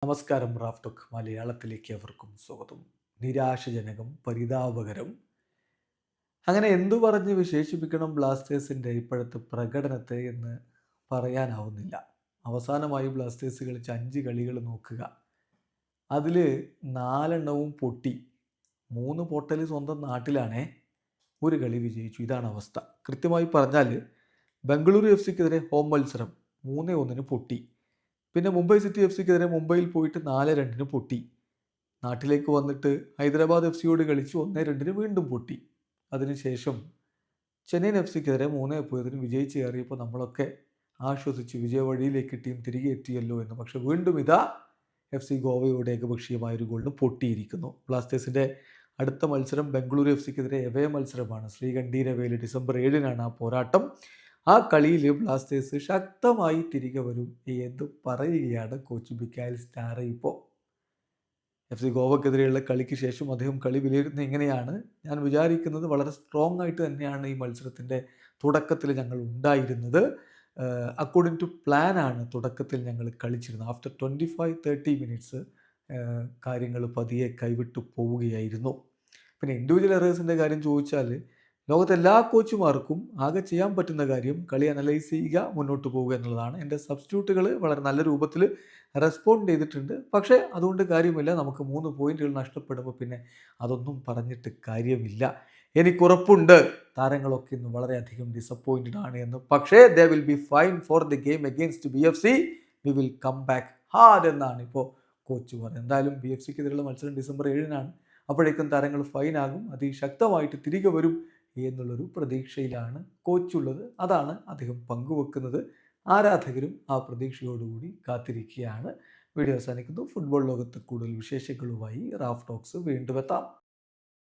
നമസ്കാരം. റാഫ്റ്റോക്ക് മലയാളത്തിലേക്ക് അവർക്കും സ്വാഗതം. നിരാശജനകം, പരിതാപകരം, അങ്ങനെ എന്തു പറഞ്ഞ് വിശേഷിപ്പിക്കണം ബ്ലാസ്റ്റേഴ്സിൻ്റെ ഇപ്പോഴത്തെ പ്രകടനത്തെ എന്ന് പറയാനാവുന്നില്ല. അവസാനമായി ബ്ലാസ്റ്റേഴ്സ് കളിച്ച 5 കളികൾ നോക്കുക. അതിൽ 4 പൊട്ടി. 3 പൊട്ടൽ സ്വന്തം നാട്ടിലാണേ. ഒരു കളി വിജയിച്ചു. ഇതാണ് അവസ്ഥ. കൃത്യമായി പറഞ്ഞാൽ ബംഗളൂരു എഫ് സിക്കെതിരെ ഹോം മത്സരം 3-1 പൊട്ടി. പിന്നെ മുംബൈ സിറ്റി എഫ് സിക്കെതിരെ മുംബൈയിൽ പോയിട്ട് 4-2 പൊട്ടി. നാട്ടിലേക്ക് വന്നിട്ട് ഹൈദരാബാദ് എഫ് സിയോട് കളിച്ച് 1-2 വീണ്ടും പൊട്ടി. അതിനുശേഷം ചെന്നൈയിൻ എഫ് സിക്കെതിരെ 3-0 വിജയിച്ച് കയറിയപ്പോൾ നമ്മളൊക്കെ ആശ്വസിച്ച് വിജയവഴിയിലേക്ക് ടീം തിരികെ എത്തിയല്ലോ എന്ന്. പക്ഷേ വീണ്ടും ഇതാ എഫ് സി ഗോവയോട് ഏകപക്ഷീയമായൊരു ഗോളിന് പൊട്ടിയിരിക്കുന്നു. ബ്ലാസ്റ്റേഴ്സിൻ്റെ അടുത്ത മത്സരം ബംഗളൂരു എഫ് സിക്കെതിരെ എവേ മത്സരമാണ്. ശ്രീകണ്ഠീരവയിൽ ഡിസംബർ 7-നാണ് ആ പോരാട്ടം. ആ കളിയിൽ ബ്ലാസ്റ്റേഴ്സ് ശക്തമായി തിരികെ വരും എന്ന് പറയുകയാണ് കോച്ച് മിക്കായൽ സ്റ്റാർ. ഇപ്പോൾ എഫ് സി ഗോവക്കെതിരെയുള്ള കളിക്ക് ശേഷം അദ്ദേഹം കളി വിലയിരുത്തുന്നത് ഇങ്ങനെയാണ്: ഞാൻ വിചാരിക്കുന്നത് വളരെ സ്ട്രോങ് ആയിട്ട് തന്നെയാണ് ഈ മത്സരത്തിൻ്റെ തുടക്കത്തിൽ ഞങ്ങൾ ഉണ്ടായിരുന്നത്. അക്കോർഡിംഗ് ടു പ്ലാനാണ് തുടക്കത്തിൽ ഞങ്ങൾ കളിച്ചിരുന്നത്. ആഫ്റ്റർ 25-30 മിനിറ്റ്സ് കാര്യങ്ങൾ പതിയെ കൈവിട്ടു പോവുകയായിരുന്നു. പിന്നെ ഇൻഡിവിജ്വൽ എറേഴ്സിൻ്റെ കാര്യം ചോദിച്ചാൽ ലോകത്തെ എല്ലാ കോച്ചുമാർക്കും ആകെ ചെയ്യാൻ പറ്റുന്ന കാര്യം കളി അനലൈസ് ചെയ്യുക, മുന്നോട്ട് പോവുക എന്നുള്ളതാണ്. എൻ്റെ സബ്സ്റ്റിറ്റ്യൂട്ടുകൾ വളരെ നല്ല രൂപത്തിൽ റെസ്പോണ്ട് ചെയ്തിട്ടുണ്ട്. പക്ഷേ അതുകൊണ്ട് കാര്യമില്ല. നമുക്ക് 3 പോയിന്റുകൾ നഷ്ടപ്പെടുമ്പോൾ പിന്നെ അതൊന്നും പറഞ്ഞിട്ട് കാര്യമില്ല. എനിക്കുറപ്പുണ്ട് താരങ്ങളൊക്കെ ഇന്ന് വളരെയധികം ഡിസപ്പോയിൻറ്റഡ് ആണ് എന്ന്. പക്ഷേ they will be fine for the game against BFC. We will come back hard എന്നാണ് ഇപ്പോൾ കോച്ച് പറയുന്നത്. എന്തായാലും BFCക്കെതിരെയുള്ള മത്സരം ഡിസംബർ 7-നാണ്. അപ്പോഴേക്കും താരങ്ങൾ ഫൈനാകും, അതിശക്തമായിട്ട് തിരികെ വരും എന്നുള്ളൊരു പ്രതീക്ഷയിലാണ് കോച്ചുള്ളത്. അതാണ് അദ്ദേഹം പങ്കുവെക്കുന്നത്. ആരാധകരും ആ പ്രതീക്ഷയോടുകൂടി കാത്തിരിക്കുകയാണ്. വീഡിയോ അവസാനിക്കുന്നു. ഫുട്ബോൾ ലോകത്ത് കൂടുതൽ വിശേഷങ്ങളുമായി റാഫ് ടോക്സ് വീണ്ടും എത്താം.